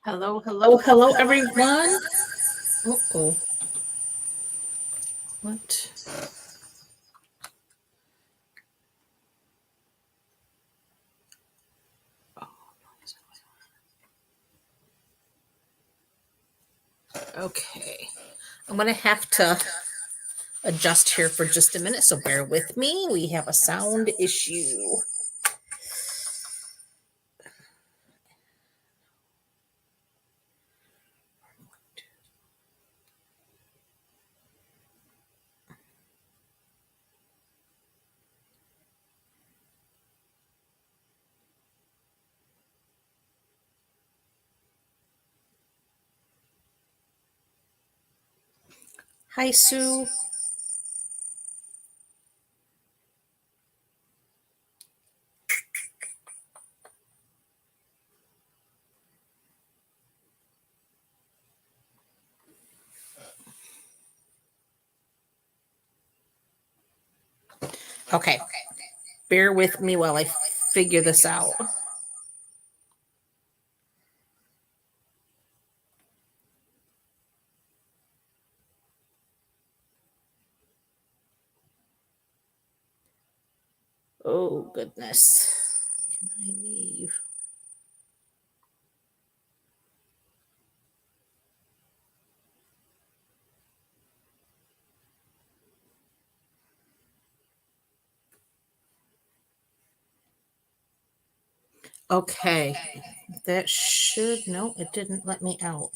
Hello, hello, hello, everyone. Uh-oh. What? Okay. I'm going to have to adjust here for just a minute, so bear with me. We have a sound issue. Hi, Sue. Okay. Bear with me while I figure this out. Oh, goodness. Can I leave? Okay. That should, no, it didn't let me out.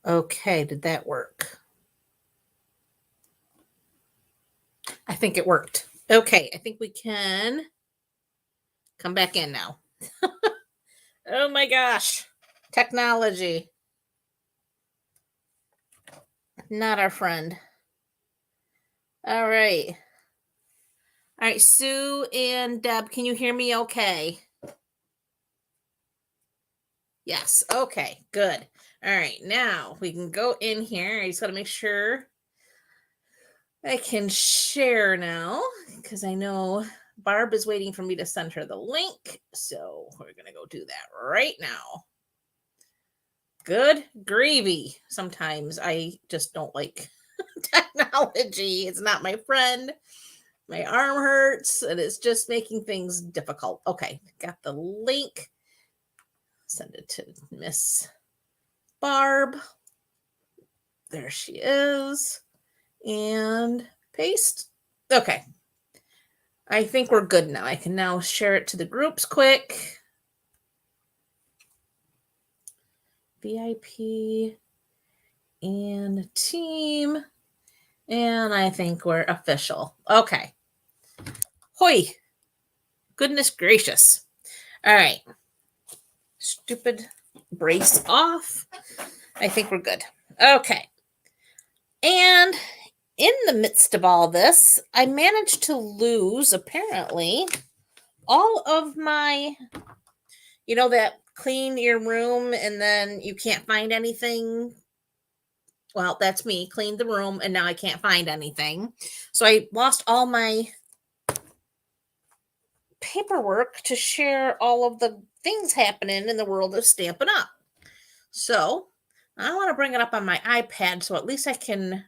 Okay, did that work? I think it worked. Okay, I think we can come back in now. Oh my gosh. Technology. Not our friend. All right. All right, Sue and Deb, can you hear me okay? Yes. Okay, good. All right, now we can go in here. I just got to make sure I can share now because I know Barb is waiting for me to send her the link. So we're going to go do that right now. Good gravy. Sometimes I just don't like technology. It's not my friend. My arm hurts and it's just making things difficult. Okay, got the link. Send it to Miss Barb. There she is. And paste. Okay. I think we're good now. I can now share it to the groups quick. VIP and team. And I think we're official. Okay. Hoi. Goodness gracious. All right. Stupid brace off. I think we're good. Okay. And in the midst of all this, I managed to lose, apparently, all of my, that clean your room and then you can't find anything. Well, that's me. Cleaned the room and now I can't find anything. So I lost all my paperwork to share all of the things happening in the world of Stampin' Up. So I want to bring it up on my iPad so at least I can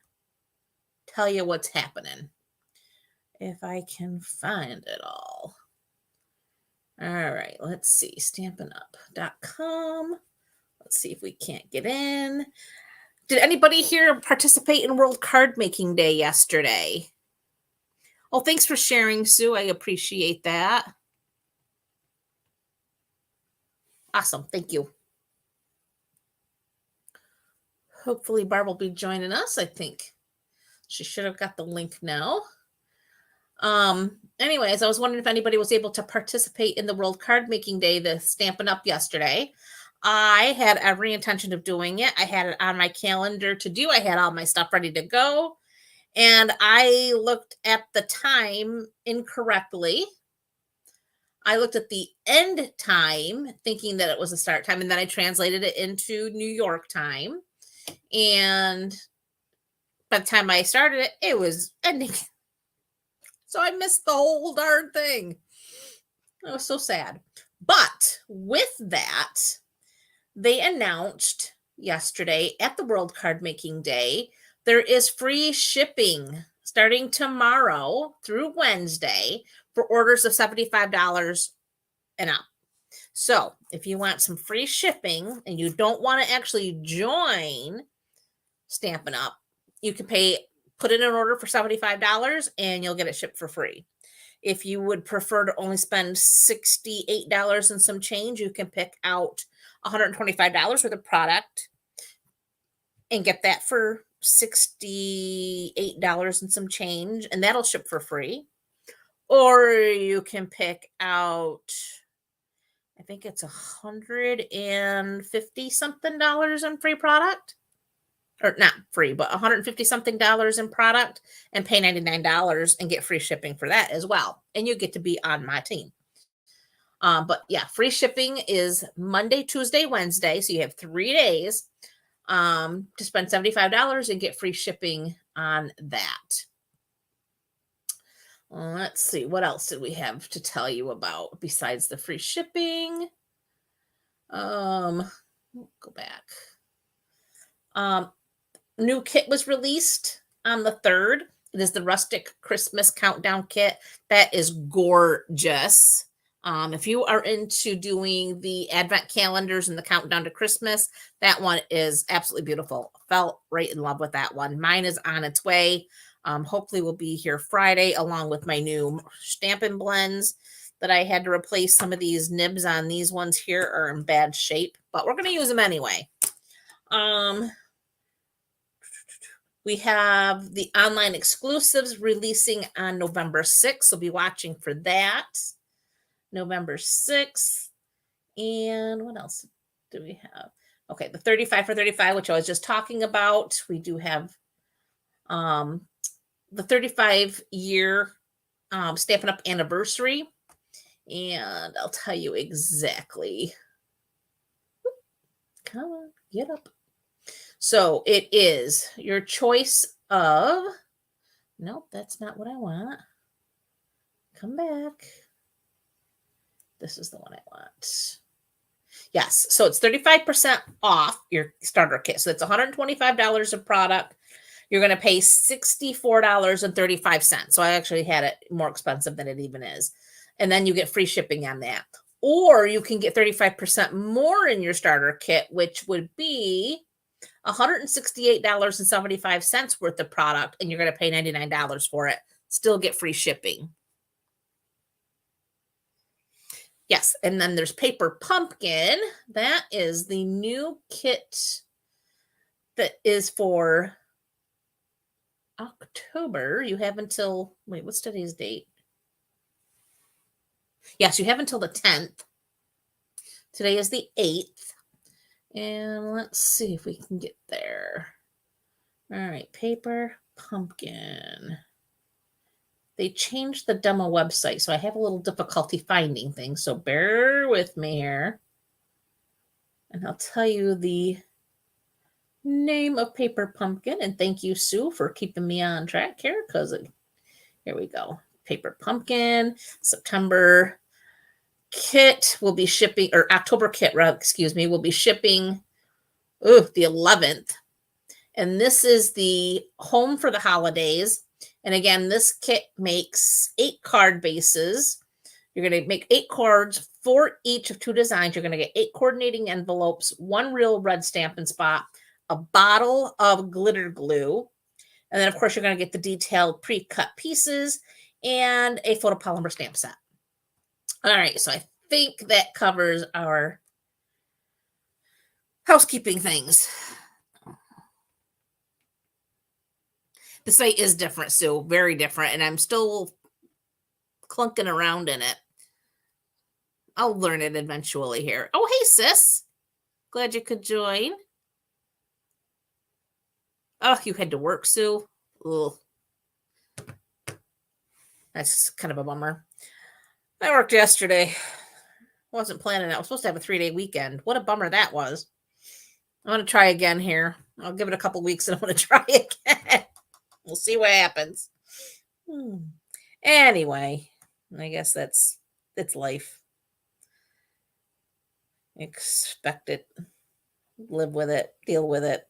tell you what's happening. If I can find it all. All right, let's see. Stampinup.com. Let's see if we can't get in. Did anybody here participate in World Card Making Day yesterday? Oh, thanks for sharing, Sue. I appreciate that. Awesome. Thank you. Hopefully Barb will be joining us. I think she should have got the link now. Anyways, I was wondering if anybody was able to participate in the World Card Making Day, the Stampin' Up yesterday. I had every intention of doing it. I had it on my calendar to do. I had all my stuff ready to go. And I looked at the time incorrectly. I looked at the end time thinking that it was a start time, and then I translated it into New York time. And by the time I started it, it was ending. So I missed the whole darn thing. It was so sad. But with that, they announced yesterday at the World Card Making Day, there is free shipping starting tomorrow through Wednesday for orders of $75 and up. So if you want some free shipping and you don't want to actually join Stampin' Up, you can put in an order for $75 and you'll get it shipped for free. If you would prefer to only spend $68 and some change, you can pick out $125 worth of product and get that for $68 and some change, and that'll ship for free. Or you can pick out, I think it's $150 something in free product. Or not free, but $150 something in product, and pay $99 and get free shipping for that as well. And you get to be on my team. But yeah, free shipping is Monday, Tuesday, Wednesday. So you have 3 days to spend $75 and get free shipping on that. Let's see, what else did we have to tell you about besides the free shipping? Go back. New kit was released on the 3rd. It is the Rustic Christmas Countdown Kit. That is gorgeous. If you are into doing the advent calendars and the countdown to Christmas, that one is absolutely beautiful. Fell right in love with that one. Mine is on its way. Hopefully will be here Friday, along with my new Stampin' Blends that I had to replace. Some of these nibs on these ones here are in bad shape, but we're going to use them anyway. We have the online exclusives releasing on November 6th. So be watching for that. November 6th. And what else do we have? Okay, the 35 for 35, which I was just talking about. We do have the 35-year Stampin' Up! Anniversary. And I'll tell you exactly. Come on, get up. So it is your choice of, nope, that's not what I want. Come back. This is the one I want. Yes, so it's 35% off your starter kit. So it's $125 of product. You're going to pay $64.35. So I actually had it more expensive than it even is. And then you get free shipping on that. Or you can get 35% more in your starter kit, which would be $168.75 worth of product, and you're going to pay $99 for it. Still get free shipping. Yes, and then there's Paper Pumpkin. That is the new kit that is for October. You have until, wait, what's today's date? Yes, you have until the 10th. Today is the 8th. And let's see if we can get there. All right, Paper Pumpkin. They changed the demo website, so I have a little difficulty finding things. So bear with me here. And I'll tell you the name of Paper Pumpkin. And thank you, Sue, for keeping me on track here. Because here we go. Paper Pumpkin, September kit will be shipping, or October kit, excuse me, will be shipping the 11th. And this is the home for the holidays. And again, this kit makes 8 card bases. You're going to make 8 cards for each of 2 designs. You're going to get 8 coordinating envelopes, 1 real red Stampin' Spot, a bottle of glitter glue. And then, of course, you're going to get the detailed pre-cut pieces and a photopolymer stamp set. All right, so I think that covers our housekeeping things. The site is different, Sue, very different, and I'm still clunking around in it. I'll learn it eventually here. Oh, hey, sis. Glad you could join. Oh, you had to work, Sue. Ugh. That's kind of a bummer. I worked yesterday. Wasn't planning that. I was supposed to have a 3-day weekend. What a bummer that was. I'm going to try again here. I'll give it a couple weeks and I'm going to try again. We'll see what happens. Anyway, I guess it's life. Expect it. Live with it. Deal with it.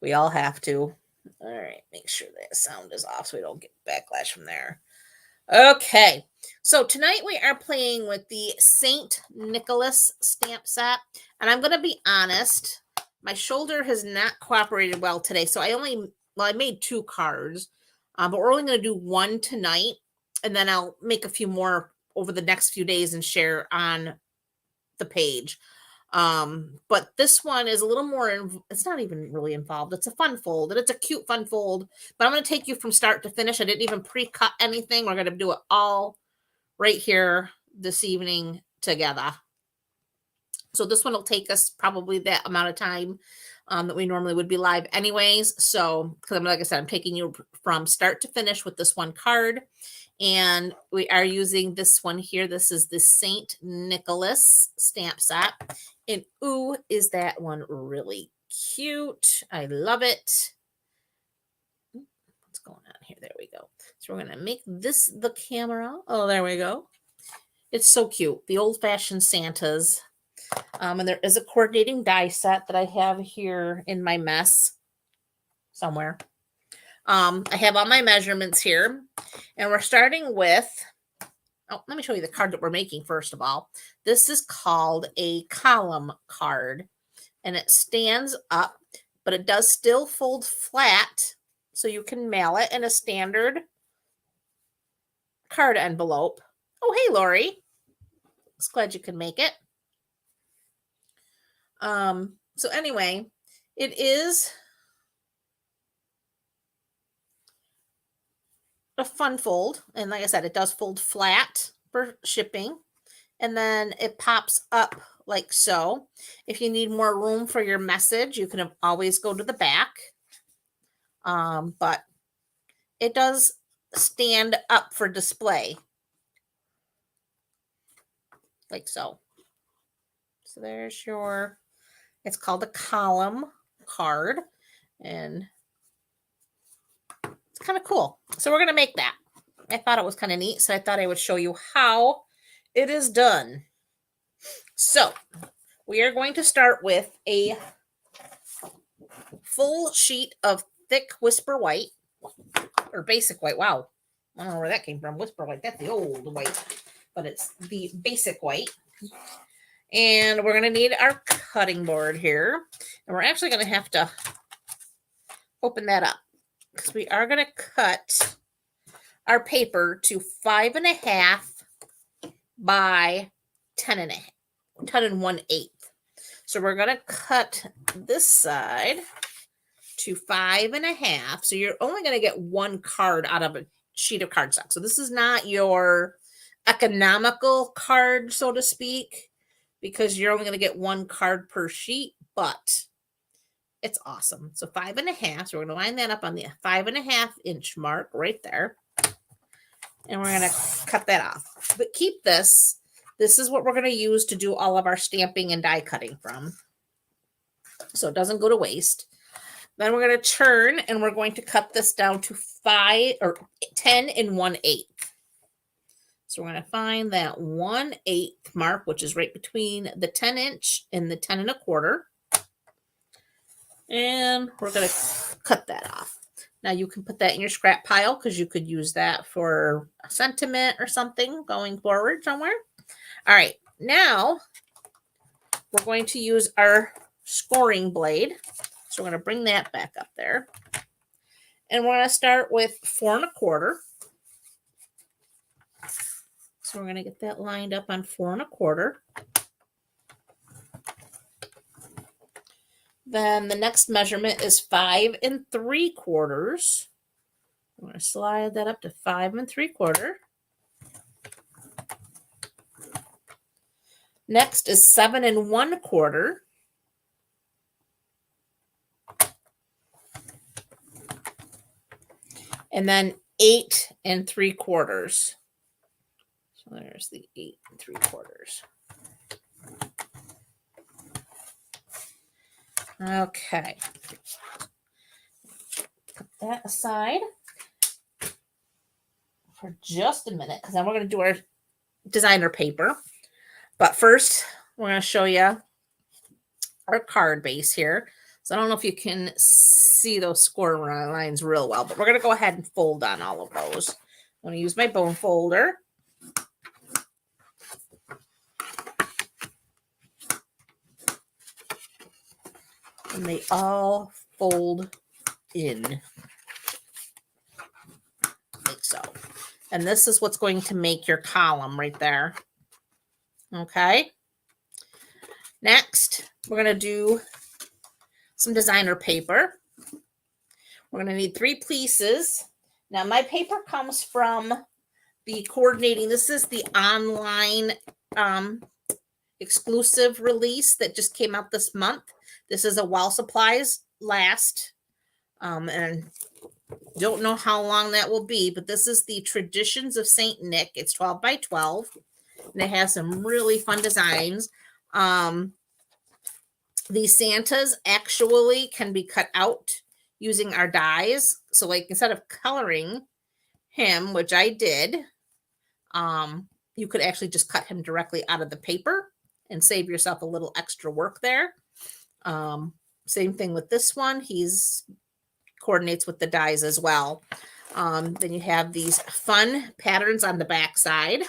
We all have to. All right. Make sure that sound is off so we don't get backlash from there. Okay. So tonight we are playing with the St. Nicholas stamp set. And I'm going to be honest, my shoulder has not cooperated well today. So I made 2 cards, but we're only going to do 1 tonight. And then I'll make a few more over the next few days and share on the page. But this one is a little more, it's not even really involved. It's a fun fold, and it's a cute fun fold, but I'm going to take you from start to finish. I didn't even pre-cut anything. We're going to do it all right here this evening together. So this one will take us probably that amount of time that we normally would be live anyways. So, because like I said, I'm taking you from start to finish with this one card. And we are using this one here. This is the St. Nicholas stamp set. And ooh, is that one really cute. I love it. What's going on here? There we go. So we're going to make this the camera. Oh, there we go. It's so cute. The old-fashioned Santas. And there is a coordinating die set that I have here in my mess somewhere. I have all my measurements here, and we're starting with, let me show you the card that we're making first of all. This is called a column card, and it stands up, but it does still fold flat, so you can mail it in a standard card envelope. Oh, hey, Lori. Just glad you could make it. So anyway, it is a fun fold, and like I said, it does fold flat for shipping, and then it pops up like so. If you need more room for your message, you can always go to the back, but it does stand up for display like so. So there's your, it's called a column card, and it's kind of cool. So we're going to make that. I thought it was kind of neat, so I thought I would show you how it is done. So we are going to start with a full sheet of thick Whisper White, or basic white. Wow. I don't know where that came from. Whisper White. That's the old white, but it's the basic white. And we're going to need our cutting board here. And we're actually going to have to open that up, because we are going to cut our paper to 5.5 by 10 and 1/8. So we're going to cut this side to 5.5. So you're only going to get 1 card out of a sheet of cardstock. So this is not your economical card, so to speak, because you're only going to get 1 card per sheet, but it's awesome. So 5.5. So we're going to line that up on the 5.5-inch mark right there. And we're going to cut that off. But keep this. This is what we're going to use to do all of our stamping and die cutting from, so it doesn't go to waste. Then we're going to turn, and we're going to cut this down to 10 and 1/8. So we're going to find that 1/8 mark, which is right between the 10-inch and the 10 1/4. And we're going to cut that off. Now you can put that in your scrap pile, because you could use that for a sentiment or something going forward somewhere. All right, now we're going to use our scoring blade. So we're going to bring that back up there. And we're going to start with 4 1/4. So we're going to get that lined up on 4 1/4. Then the next measurement is 5 3/4. I'm going to slide that up to 5 3/4. Next is 7 1/4. And then 8 3/4. So There's the 8 3/4. Okay. Put that aside for just a minute because then we're going to do our designer paper. But first, we're going to show you our card base here. So I don't know if you can see those score lines real well, but we're going to go ahead and fold on all of those. I'm going to use my bone folder. And they all fold in like so. And this is what's going to make your column right there. Okay. Next, we're going to do some designer paper. We're going to need 3 pieces. Now, my paper comes from the coordinating. This is the online exclusive release that just came out this month. This is a Well Supplies last. And don't know how long that will be, but this is the Traditions of Saint Nick. It's 12 by 12. And it has some really fun designs. These Santas actually can be cut out using our dies. So like instead of coloring him, which I did, you could actually just cut him directly out of the paper and save yourself a little extra work there. Same thing with this one. He's coordinates with the dies as well. Then you have these fun patterns on the back side.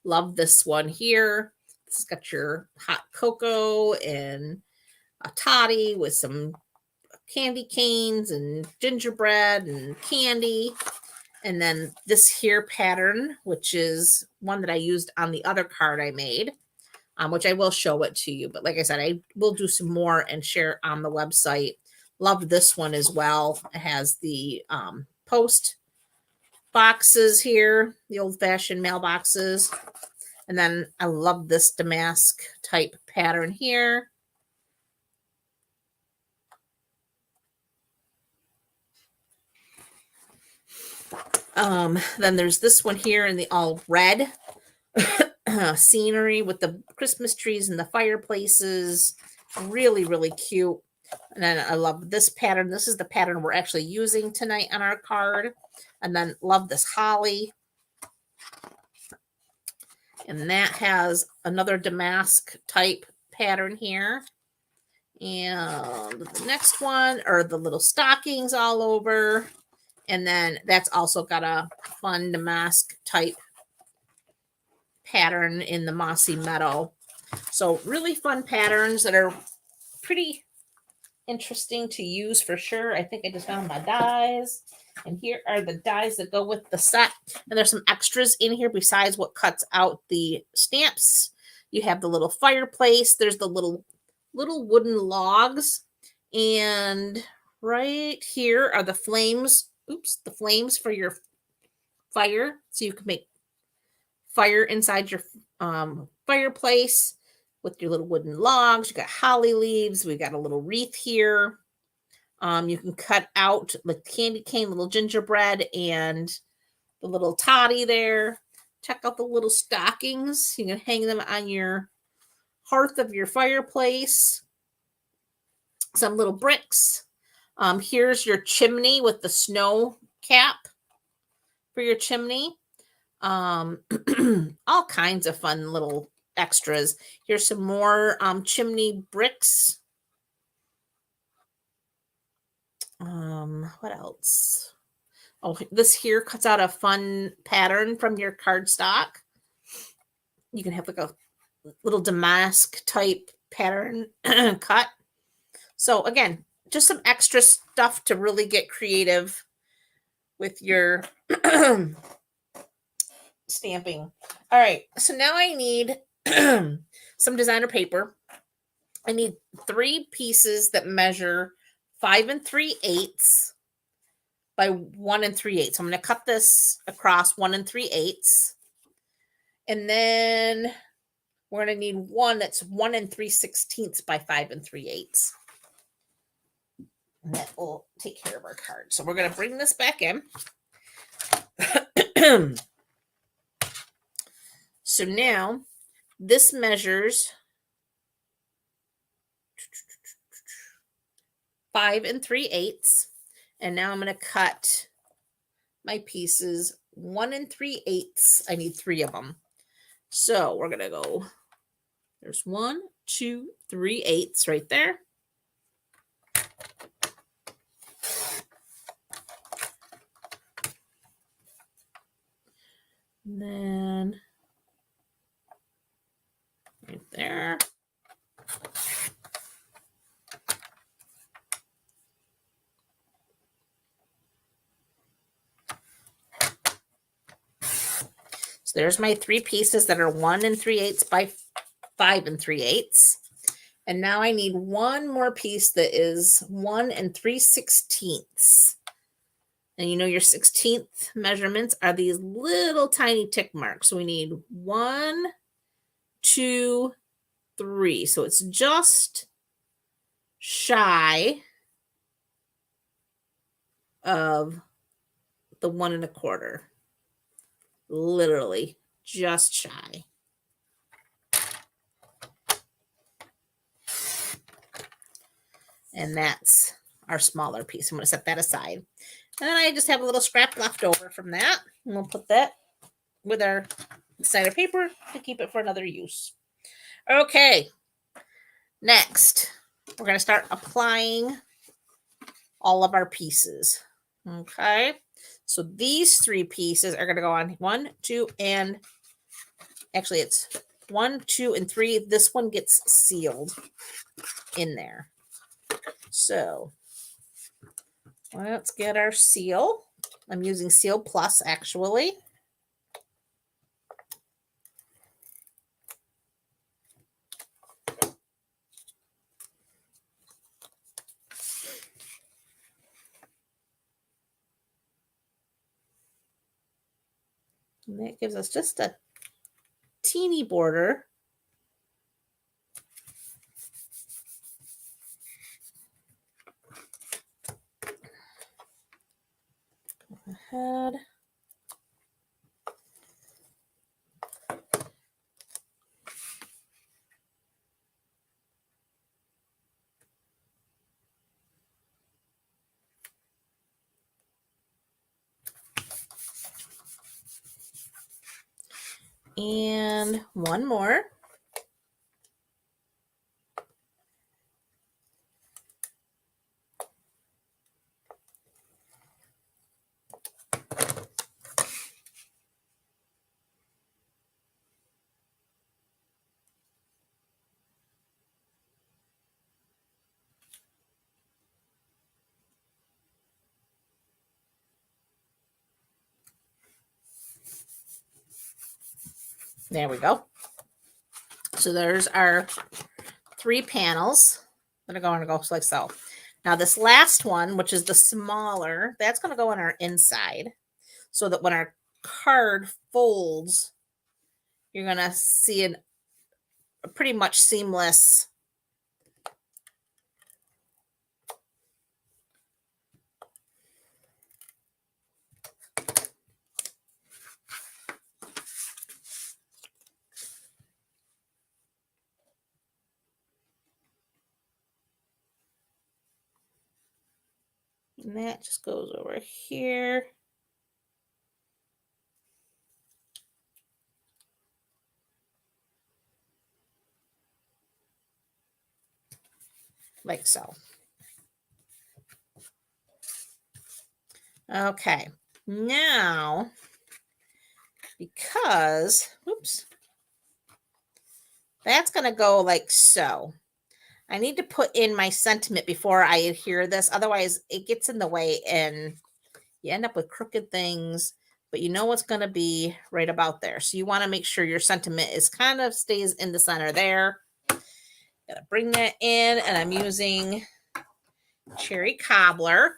Love this one here. This has got your hot cocoa and a toddy with some candy canes and gingerbread and candy. And then this here pattern, which is one that I used on the other card I made, which I will show it to you. But like I said, I will do some more and share on the website. Love this one as well. It has the post boxes here, the old-fashioned mailboxes. And then I love this damask type pattern here. Then there's this one here in the all red scenery with the Christmas trees and the fireplaces. Really, really cute. And then I love this pattern. This is the pattern we're actually using tonight on our card. And then love this holly. And that has another damask type pattern here. And the next one are the little stockings all over. And then that's also got a fun damask type pattern in the mossy meadow. So really fun patterns that are pretty interesting to use for sure. I think I just found my dies. And here are the dies that go with the set. And there's some extras in here besides what cuts out the stamps. You have the little fireplace. There's the little wooden logs. And right here are the flames. Oops, the flames for your fire. So you can make fire inside your fireplace with your little wooden logs. You got holly leaves. We got a little wreath here. You can cut out the candy cane, little gingerbread, and the little toddy there. Check out the little stockings. You can hang them on your hearth of your fireplace. Some little bricks. Here's your chimney with the snow cap for your chimney. All kinds of fun little extras. Here's some more chimney bricks. What else? Oh, this here cuts out a fun pattern from your cardstock. You can have like a little damask type pattern cut. So again, just some extra stuff to really get creative with your stamping. All right, so now I need some designer paper. I need 3 pieces that measure 5 3/8 by 1 3/8. So I'm going to cut this across 1 3/8. And then we're going to need one that's 1 3/16 by 5 3/8. And that will take care of our card. So we're going to bring this back in. So now this measures 5 3/8. And now I'm going to cut my pieces 1 3/8. I need 3 of them. So we're going to go, there's 1, 2, 3/8 right there. And then right there. So there's my 3 pieces that are 1 3/8 by 5 3/8. And now I need one more piece that is 1 3/16. And you know your 16th measurements are these little tiny tick marks. So we need 1, 2, 3. So it's just shy of the 1 1/4. Literally just shy. And that's our smaller piece. I'm going to set that aside. And then I just have a little scrap left over from that. And we'll put that with our cider paper to keep it for another use. Okay. Next, we're going to start applying all of our pieces. Okay. So these 3 pieces are going to go on 1, 2, and actually it's 1, 2, and 3. This one gets sealed in there. So let's get our seal. I'm using Seal Plus actually. And that gives us just a teeny border. Go ahead. And one more. There we go. So there's our 3 panels that are going to go like so. Now this last one, which is the smaller, that's going to go on our inside so that when our card folds, you're going to see a pretty much seamless and that just goes over here. Like so. Okay, now, because, oops, that's going to go like so. I need to put in my sentiment before I adhere this. Otherwise, it gets in the way and you end up with crooked things, but you know what's going to be right about there. So you want to make sure your sentiment is kind of stays in the center there. Gotta bring that in, and I'm using cherry cobbler.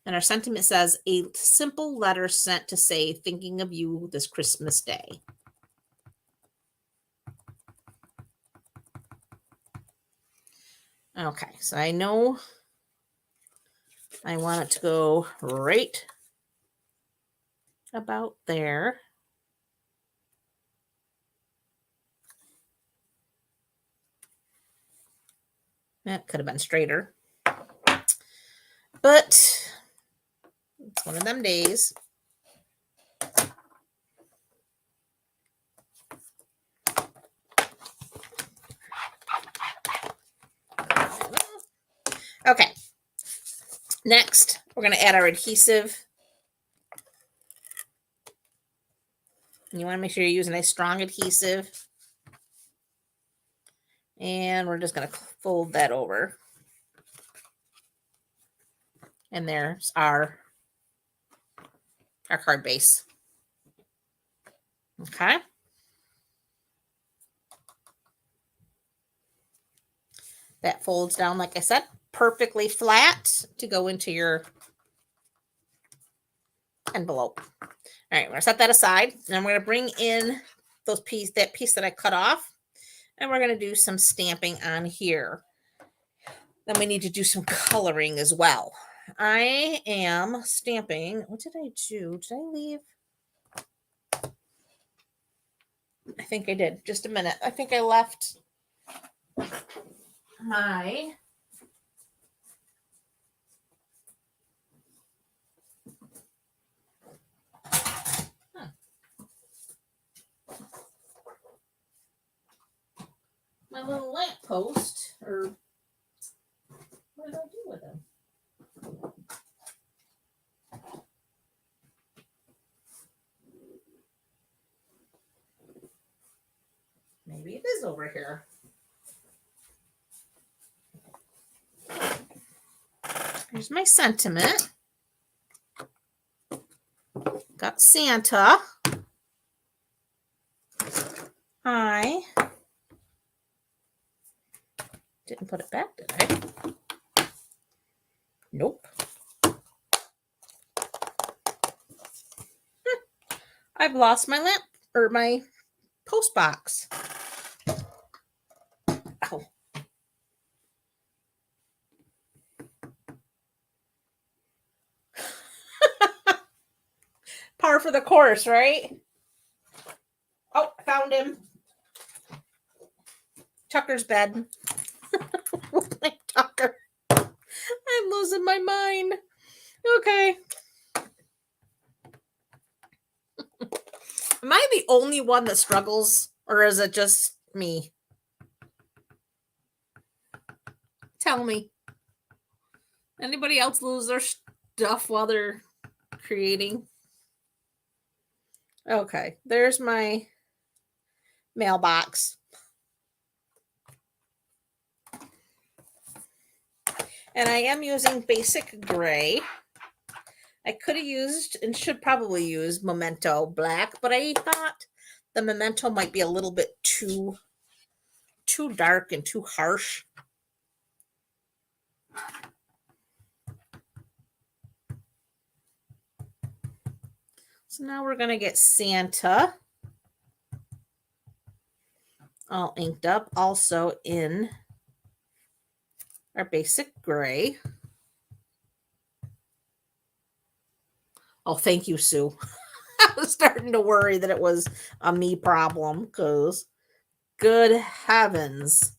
And our sentiment says, a simple letter sent to say, thinking of you this Christmas day. Okay, so I know I want it to go right about there. That could have been straighter. But it's one of them days. Okay. Next, we're going to add our adhesive. You want to make sure you're using a strong adhesive. And we're just going to fold that over. And there's our card base. Okay. That folds down, like I said, perfectly flat to go into your envelope. All right, we're going to set that aside. And I'm going to bring in that piece that I cut off. And we're going to do some stamping on here. Then we need to do some coloring as well. I am stamping. What did I do? Did I leave? I think I did. Just a minute. I think I left my my little lamp post, or what did I do with him? Maybe it is over here. Here's my sentiment. Got Santa. I didn't put it back, did I? Nope. I've lost my lamp or my post box. Oh. Par for the course, right? Oh, I found him. Tucker's bed. Tucker. I'm losing my mind. Okay. Am I the only one that struggles, or is it just me? Tell me. Anybody else lose their stuff while they're creating? Okay, there's my mailbox. And I am using basic gray. I could have used and should probably use Memento black, but I thought the Memento might be a little bit too dark and too harsh. So now we're going to get Santa all inked up, also in our basic gray. Oh, thank you, Sue. I was starting to worry that it was a me problem, because good heavens.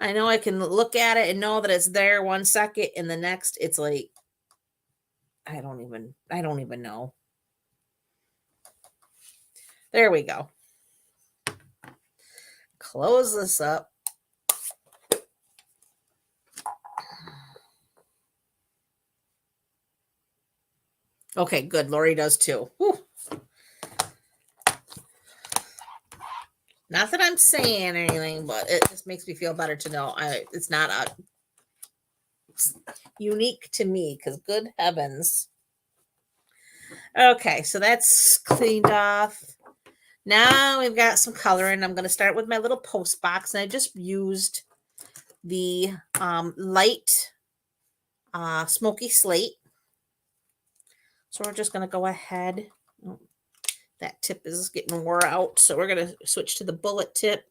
I know I can look at it and know that it's there 1 second, and the next it's like, I don't even know. There we go. Close this up. Okay, good. Lori does too. Whew. Not that I'm saying anything, but it just makes me feel better to know it's not unique to me, because good heavens. Okay, so that's cleaned off. Now we've got some coloring. I'm going to start with my little post box, and I just used the light smoky slate. So we're just going to go ahead. Oh, that tip is getting wore out, so we're going to switch to the bullet tip.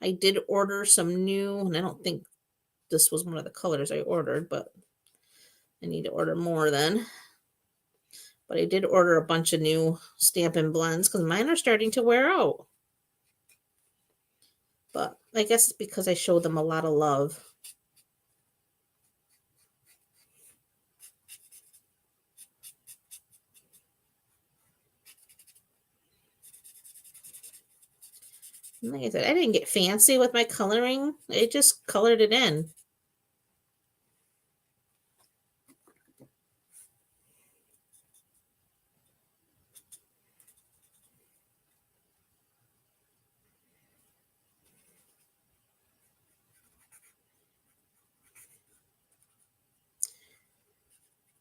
I did order some new, and I don't think this was one of the colors I ordered, but I need to order more then. But I did order a bunch of new Stampin' Blends because mine are starting to wear out. But I guess it's because I show them a lot of love. And like I said, I didn't get fancy with my coloring. I just colored it in.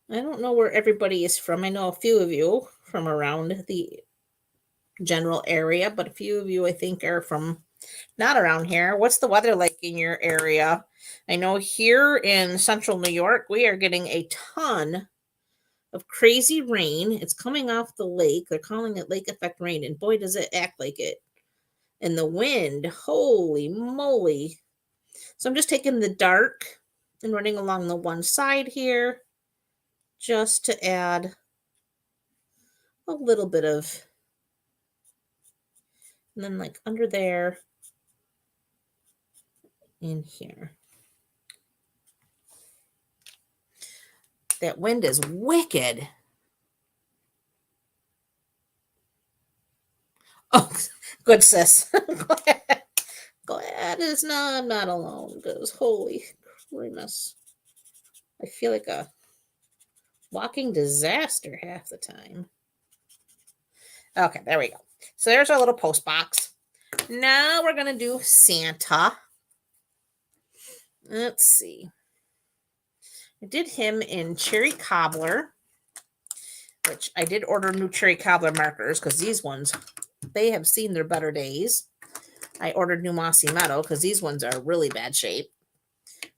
I don't know where everybody is from. I know a few of you from around the general area, but a few of you I think are from not around here. What's the weather like in your area? I know here in central New York, we are getting a ton of crazy rain. It's coming off the lake. They're calling it lake effect rain, and boy, does it act like it. And the wind, holy moly. So I'm just taking the dark and running along the one side here just to add a little bit of, and then like under there, in here. That wind is wicked. Oh, good sis. Glad it's not, I'm not alone because holy Christmas. I feel like a walking disaster half the time. Okay, there we go. So there's our little post box. Now we're going to do Santa. Let's see. I did him in Cherry Cobbler, which I did order new Cherry Cobbler markers because these ones, they have seen their better days. I ordered new Mossy Meadow because these ones are really bad shape.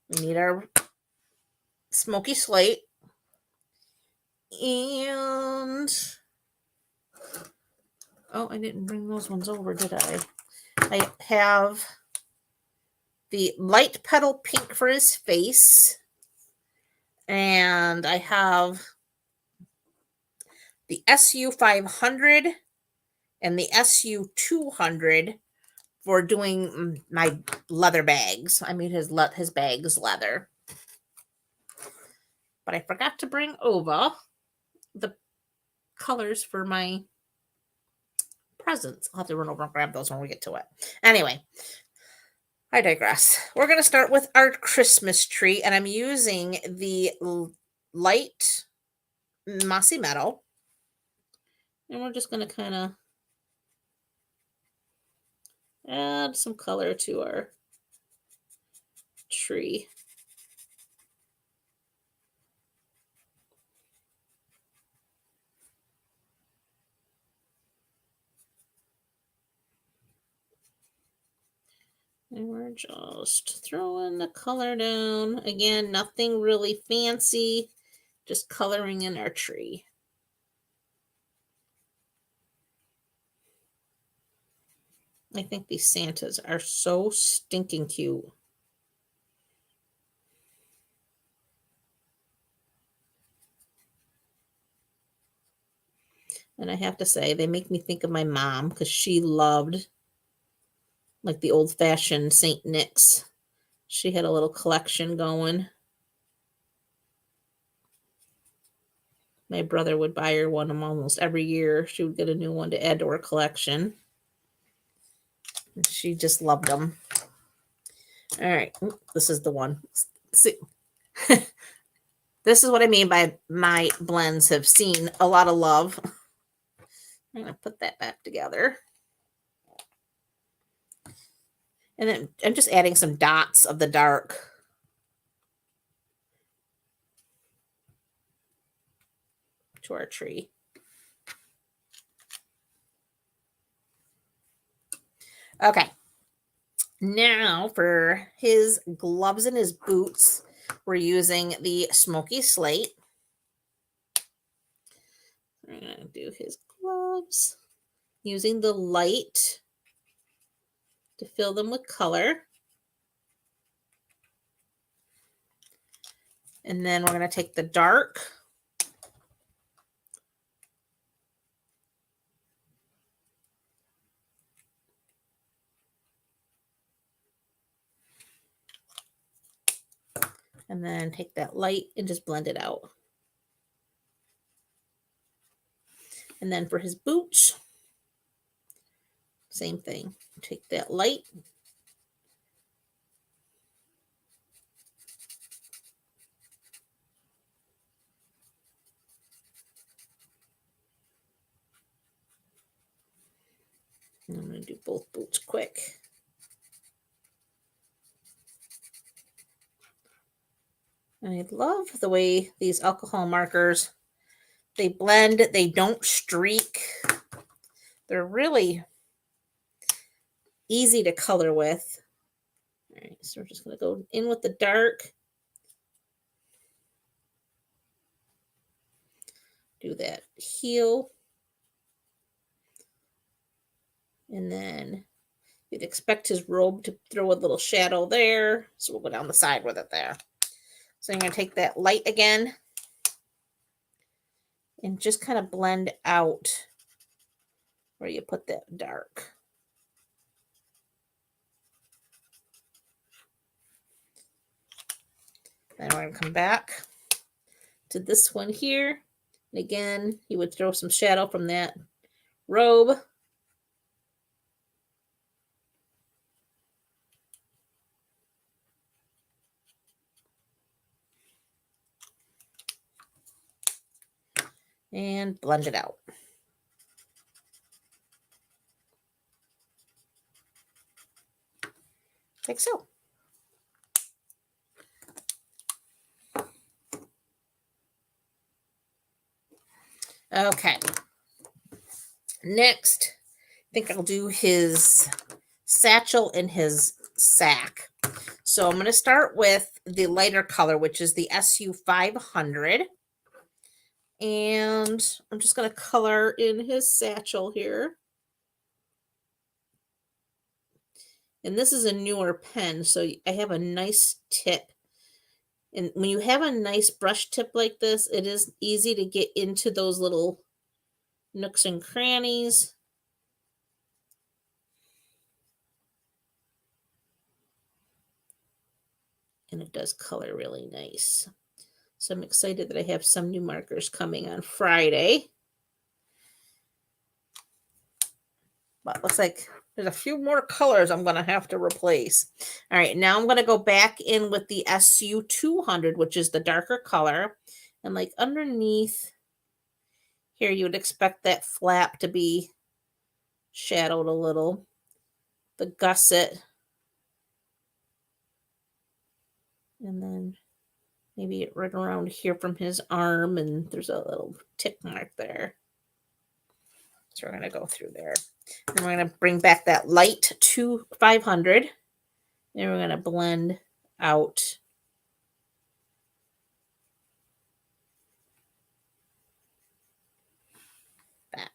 We need our Smoky Slate. And, oh, I didn't bring those ones over, did I? I have the light petal pink for his face. And I have the SU 500 and the SU 200 for doing my leather bags. I made his bags leather. But I forgot to bring over the colors for my presents. I'll have to run over and grab those when we get to it. Anyway, I digress. We're going to start with our Christmas tree, and I'm using the light Mossy Meadow. And we're just going to kind of add some color to our tree. And we're just throwing the color down. Again, nothing really fancy, just coloring in our tree. I think these Santas are so stinking cute. And I have to say, they make me think of my mom because she loved like the old-fashioned St. Nick's. She had a little collection going. My brother would buy her one almost every year. She would get a new one to add to her collection. She just loved them. All right, this is the one. See, this is what I mean by my blends have seen a lot of love. I'm going to put that back together. And then I'm just adding some dots of the dark. To our tree. Okay. Now for his gloves and his boots, we're using the Smoky Slate. We're going to do his gloves using the light to fill them with color. And then we're going to take the dark And then take that light and just blend it out. And then for his boots, same thing. Take that light. I'm going to do both boots quick. And I love the way these alcohol markers, they blend, they don't streak. They're really easy to color with. All right, so we're just going to go in with the dark. Do that heel. And then you'd expect his robe to throw a little shadow there. So we'll go down the side with it there. So I'm going to take that light again and just kind of blend out where you put that dark. Then we're going to come back to this one here. And again, you would throw some shadow from that robe. And blend it out. Like so. Okay. Next, I think I'll do his satchel and his sack. So I'm going to start with the lighter color, which is the SU 500. And I'm just going to color in his satchel here. And this is a newer pen, so I have a nice tip. And when you have a nice brush tip like this, it is easy to get into those little nooks and crannies. And it does color really nice. So I'm excited that I have some new markers coming on Friday. But looks like there's a few more colors I'm going to have to replace. All right, now I'm going to go back in with the SU 200, which is the darker color. And like underneath here, you would expect that flap to be shadowed a little. The gusset. And then maybe right around here from his arm, and there's a little tick mark there. So we're going to go through there. And we're going to bring back that light to 500. And we're going to blend out that.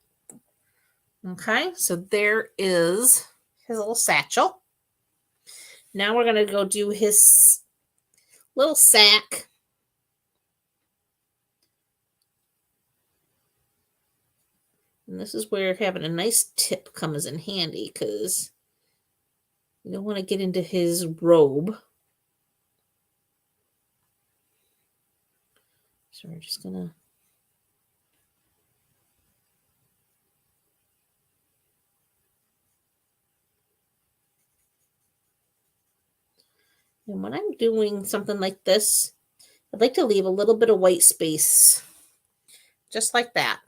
Okay, so there is his little satchel. Now we're going to go do his little sack. And this is where having a nice tip comes in handy, because you don't want to get into his robe. So we're just going to and when I'm doing something like this, I'd like to leave a little bit of white space, just like that.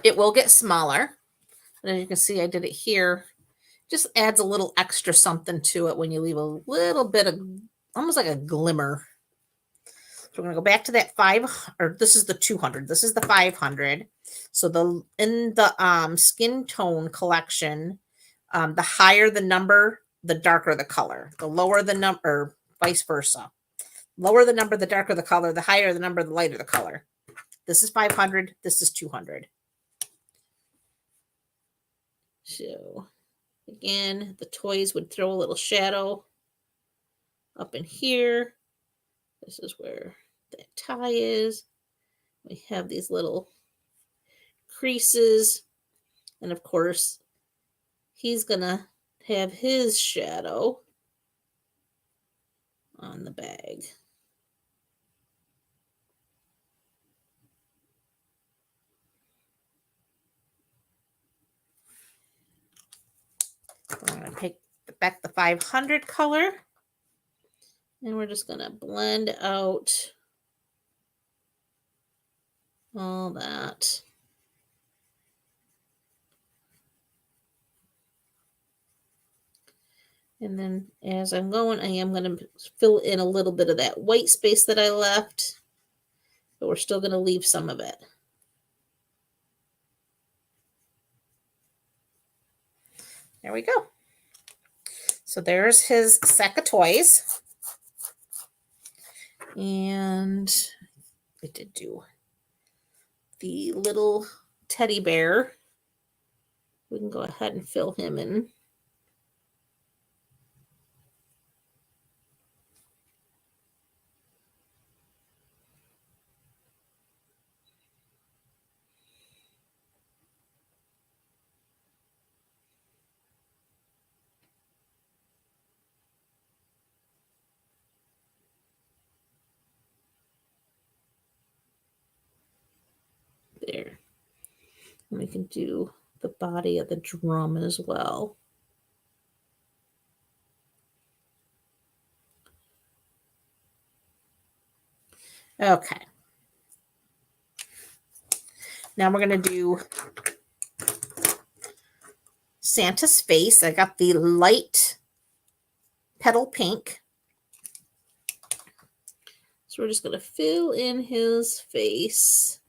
It will get smaller. And as you can see, I did it here. Just adds a little extra something to it when you leave a little bit of, almost like a glimmer. So we're going to go back to that this is the 200. This is the 500. So in the skin tone collection, the higher the number, the darker the color. The lower the number, vice versa. Lower the number, the darker the color. The higher the number, the lighter the color. This is 500. This is 200. So again, the toys would throw a little shadow up in here. This is where that tie is. We have these little creases. And of course, he's going to have his shadow on the bag. I'm going to take back the 500 color, and we're just going to blend out all that. And then as I'm going, I am going to fill in a little bit of that white space that I left, but we're still going to leave some of it. There we go. So there's his sack of toys. And I did do the little teddy bear. We can go ahead and fill him in. There. And we can do the body of the drum as well. Okay. Now we're going to do Santa's face. I got the light petal pink. So we're just going to fill in his face.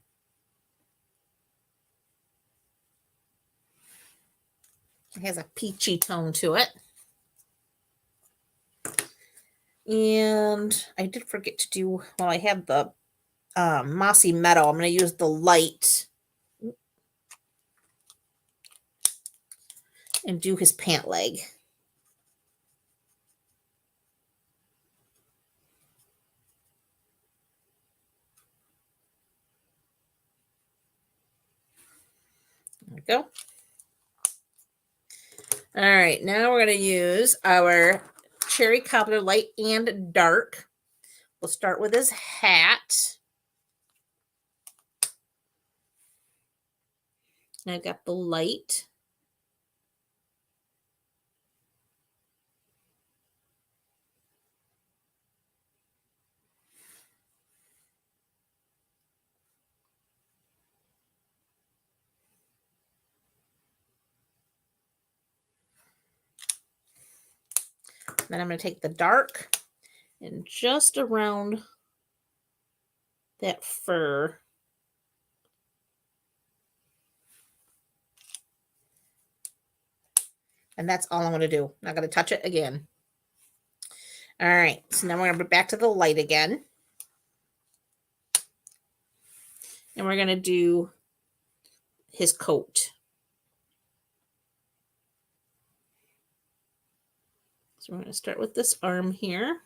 It has a peachy tone to it. And I did forget to do, well, I have the mossy meadow. I'm going to use the light and do his pant leg. There we go. All right, now we're going to use our cherry cobbler light and dark. We'll start with his hat. And I've got the light. Then I'm going to take the dark and just around that fur. And that's all I'm going to do. I'm not going to touch it again. All right, so now we're going to be back to the light again. And we're going to do his coat. So we're going to start with this arm here.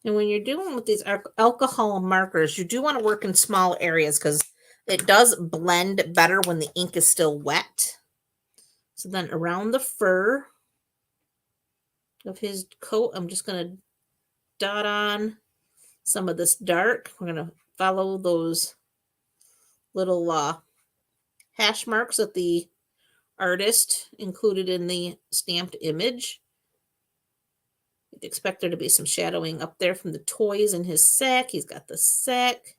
And when you're dealing with these alcohol markers, you do want to work in small areas because it does blend better when the ink is still wet. So then around the fur of his coat, I'm just going to dot on some of this dark. We're going to follow those little hash marks that the artist included in the stamped image. You'd expect there to be some shadowing up there from the toys in his sack. He's got the sack.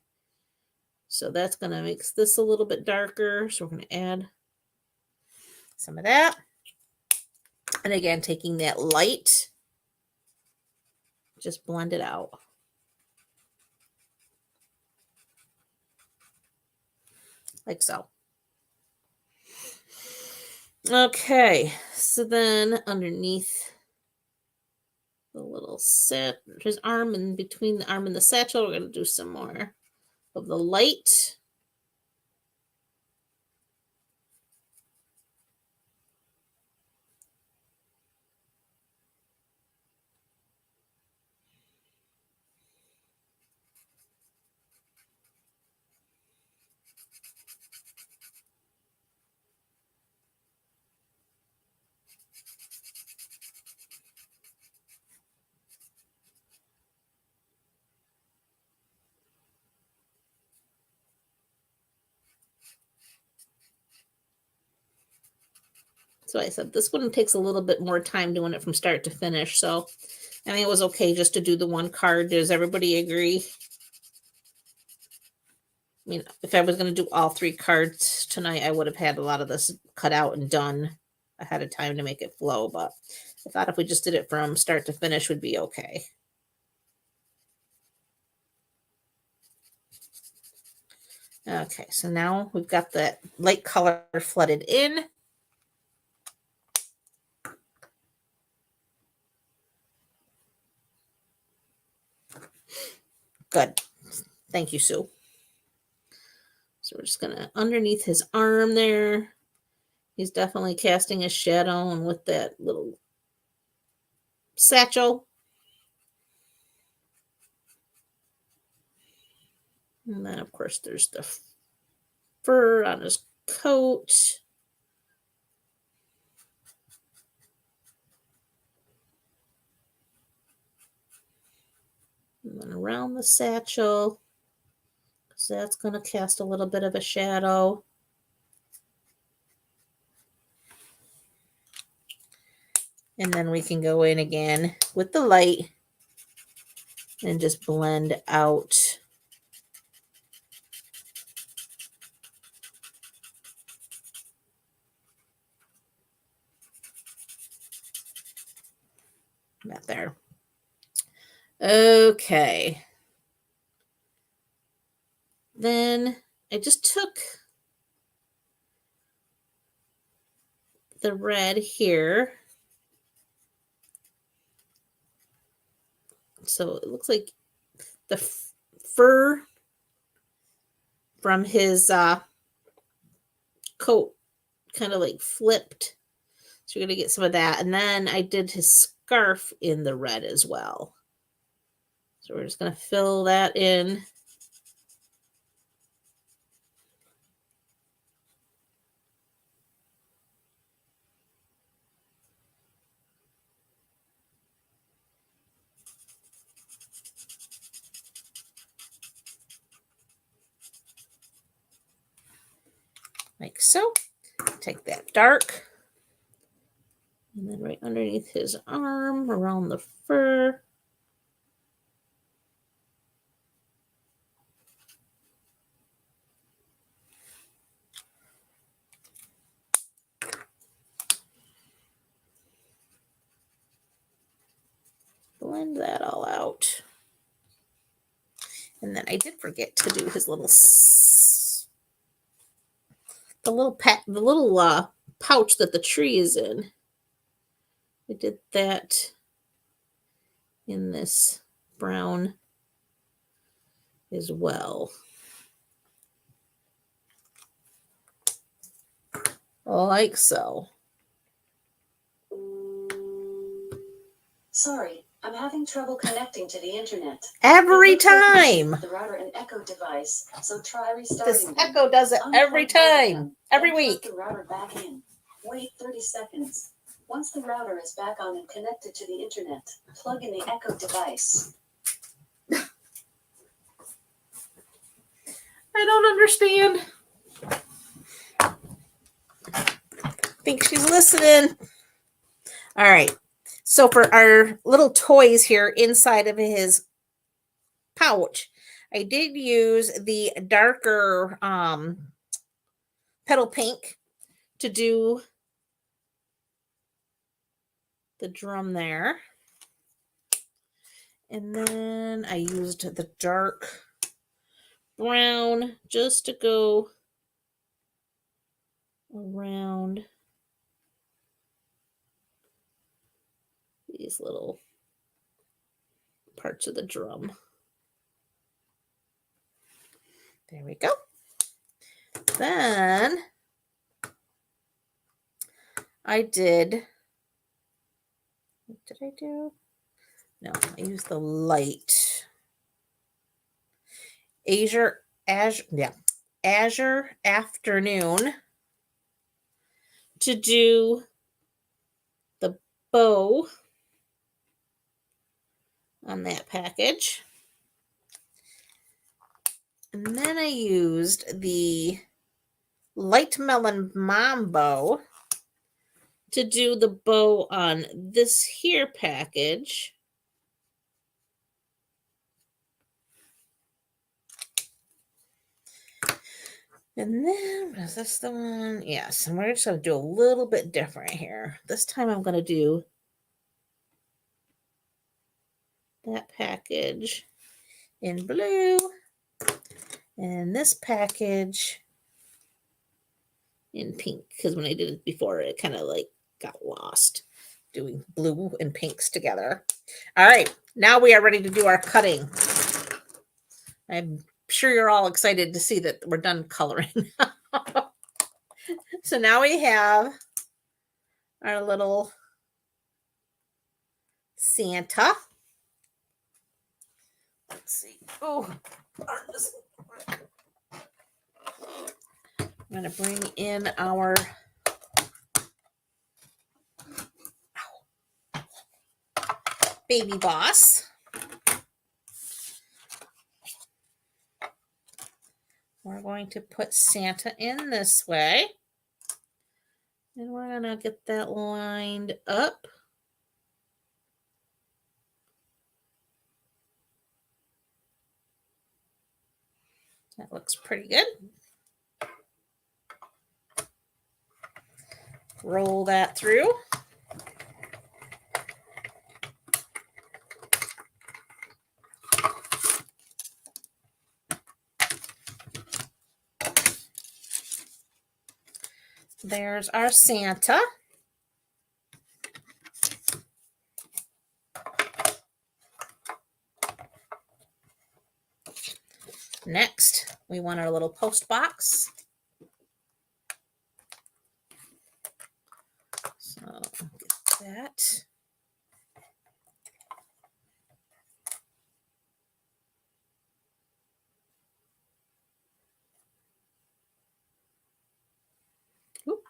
So that's going to make this a little bit darker. So we're going to add some of that. And again, taking that light, just blend it out. Like so. Okay, so then underneath the little set, his arm, and between the arm and the satchel, we're going to do some more of the light. So I said this one takes a little bit more time doing it from start to finish. So I think it was okay just to do the one card. Does everybody agree? I mean, if I was going to do all 3 cards tonight, I would have had a lot of this cut out and done ahead of time to make it flow. But I thought if we just did it from start to finish would be okay. Okay, so now we've got the light color flooded in. Good. Thank you, Sue. So we're just going to, underneath his arm there, he's definitely casting a shadow, and with that little satchel. And then, of course, there's the fur on his coat. And then around the satchel, because that's going to cast a little bit of a shadow. And then we can go in again with the light and just blend out that there. Okay. Then I just took the red here. So it looks like the fur from his coat kind of like flipped. So you're going to get some of that. And then I did his scarf in the red as well. So we're just going to fill that in. Like so. Take that dark. And then right underneath his arm, around the fur. Blend that all out. And then I did forget to do his little, the little pouch that the tree is in. I did that in this brown as well. Like so. Sorry, I'm having trouble connecting to the internet. Every time. The router and Echo device, so try restarting. This Echo does it every time, every week. Plug the router back in. Wait 30 seconds. Once the router is back on and connected to the internet, plug in the Echo device. I don't understand. Think she's listening. All right. So for our little toys here inside of his pouch, I did use the darker petal pink to do the drum there. And then I used the dark brown just to go around these little parts of the drum. There we go. Then I did, what did I do? No, I used the light. Azure Afternoon to do the bow on that package. And then I used the Light Melon Mambo to do the bow on this here package. And then, is this the one? Yes, and we're just going to do a little bit different here. This time I'm going to do that package in blue and this package in pink, because when I did it before, it kind of like got lost doing blue and pinks together. All right, now we are ready to do our cutting. I'm sure you're all excited to see that we're done coloring. So now we have our little Santa. Let's see. Oh, I'm going to bring in our baby boss. We're going to put Santa in this way. And we're going to get that lined up. That looks pretty good. Roll that through. There's our Santa. Next, we want our little post box. So get that. Oop.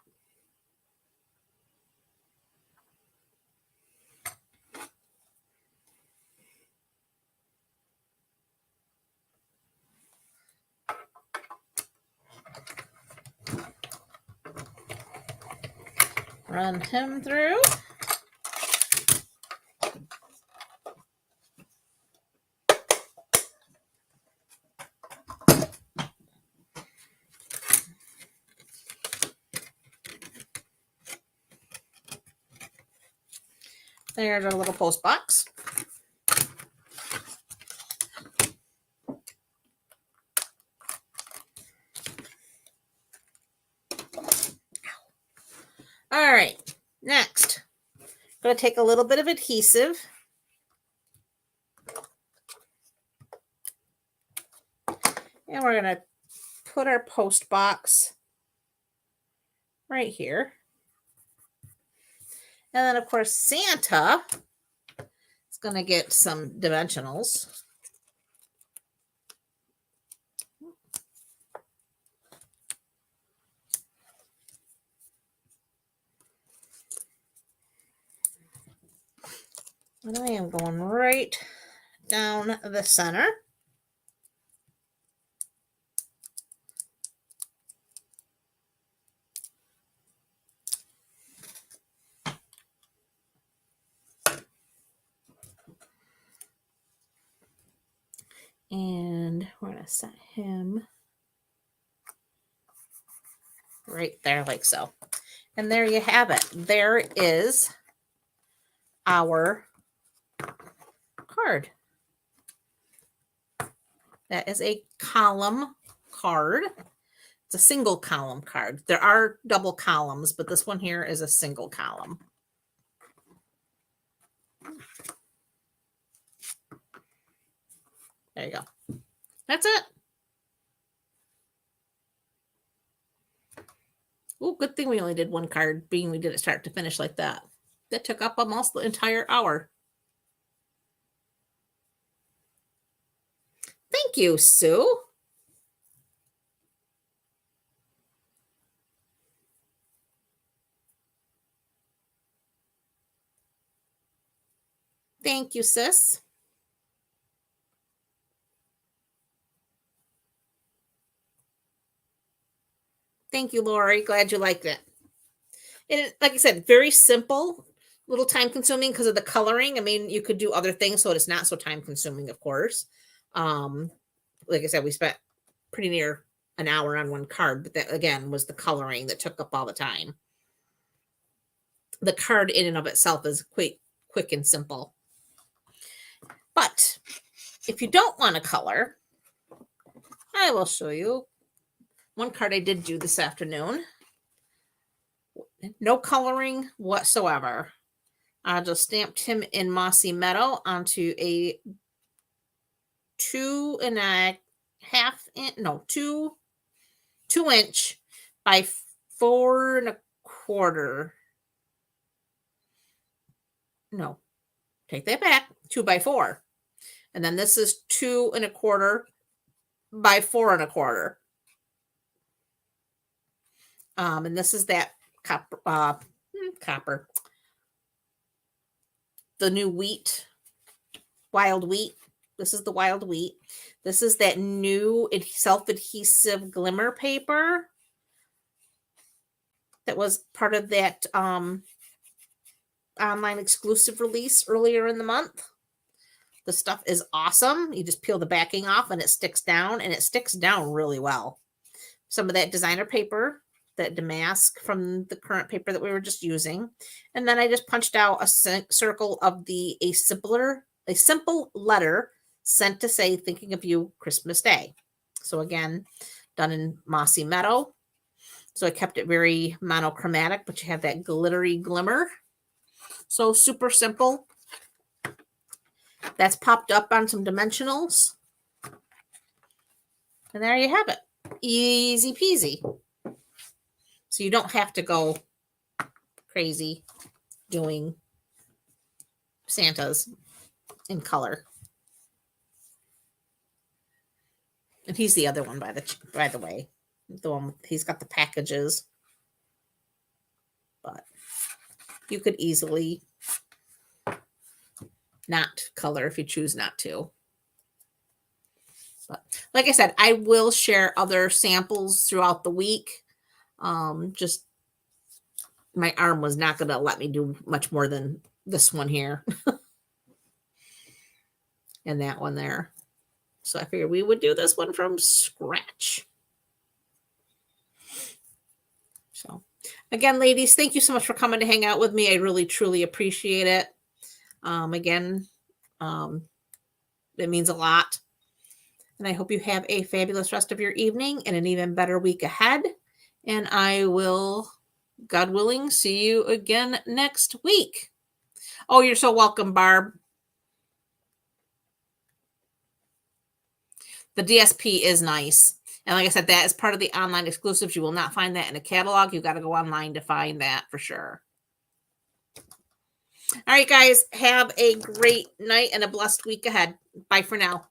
Run him through. There's our little post box. All right, next, I'm going to take a little bit of adhesive. And we're going to put our post box right here. And then, of course, Santa is going to get some dimensionals. And I am going right down the center. And we're going to set him right there like so. And there you have it. There is our card. That is a column card. It's a single column card. There are double columns, but this one here is a single column. There you go. That's it. Oh, good thing we only did one card, being we did it start to finish like that. That took up almost the entire hour. Thank you, Sue. Thank you, sis. Thank you, Lori. Glad you liked it. And like I said, very simple, little time consuming because of the coloring. I mean, you could do other things so it's not so time consuming, of course. Um, like I said, we spent pretty near an hour on one card, but that again was the coloring that took up all the time. The card in and of itself is quick and simple. But if you don't want to color, I will show you one card I did do this afternoon. No coloring whatsoever. I just stamped him in Mossy Meadow onto a 2.5 inch, no, 2 inch by 4.25. No, take that back. 2x4. And then this is 2.25 by 4.25. And this is that copper. The new wheat, wild wheat. This is the wild wheat. This is that new self-adhesive glimmer paper that was part of that online exclusive release earlier in the month. The stuff is awesome. You just peel the backing off and it sticks down, and it sticks down really well. Some of that designer paper, that damask from the current paper that we were just using. And then I just punched out a circle of a simple letter sent to say, thinking of you, Christmas Day. So again, done in Mossy Meadow. So I kept it very monochromatic, but you have that glittery glimmer. So super simple. That's popped up on some dimensionals. And there you have it. Easy peasy. So you don't have to go crazy doing Santas in color. And he's the other one, by the way. The one he's got the packages. But you could easily not color if you choose not to. But like I said, I will share other samples throughout the week. Just my arm was not going to let me do much more than this one here. And that one there. So I figured we would do this one from scratch. So again, ladies, thank you so much for coming to hang out with me. I really, truly appreciate it. Again, it means a lot. And I hope you have a fabulous rest of your evening and an even better week ahead. And I will, God willing, see you again next week. Oh, you're so welcome, Barb. The DSP is nice. And like I said, that is part of the online exclusives. You will not find that in a catalog. You got to go online to find that for sure. All right, guys, have a great night and a blessed week ahead. Bye for now.